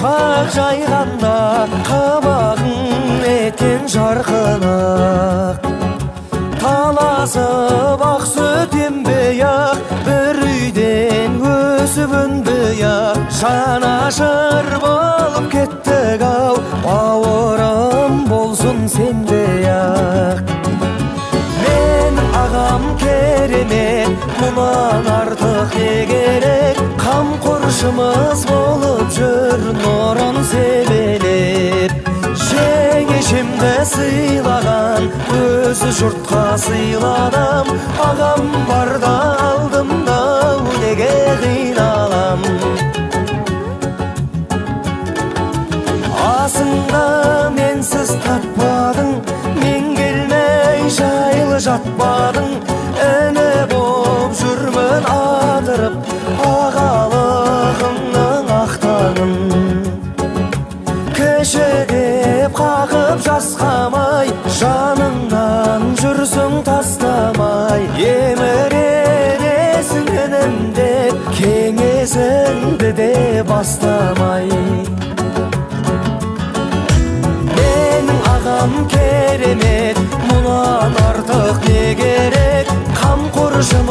Құшақ жайғанда қабағың етен жарқынақ. Таласып ақ сүт ембей-ақ, бір үйден өсіп өнбей-ақ, жанашыр болып кеттік-ау, бауырым болсын сендей-ақ. Менің ағам керемет, мұнан артық не керек, қамқоршымыз болып жүр нұрын себелеп. Жеңешемді сыйлаған, өзі жұртқа сыйладым, ағам барда алдымда-ау, неге қиналам. Асыңда менсіз татпадың, мен келмей жайлы жатпадың, іні боп жүрмін адырып, ағалығымның ақтаңын. Кіші деп қақып жасқамай, жаныңнан жүрсің тастамай, еміренесің інім деп, кеңесіңді де бастамай. Менің ағам керемет, мұнан артық не керек, қамқоршым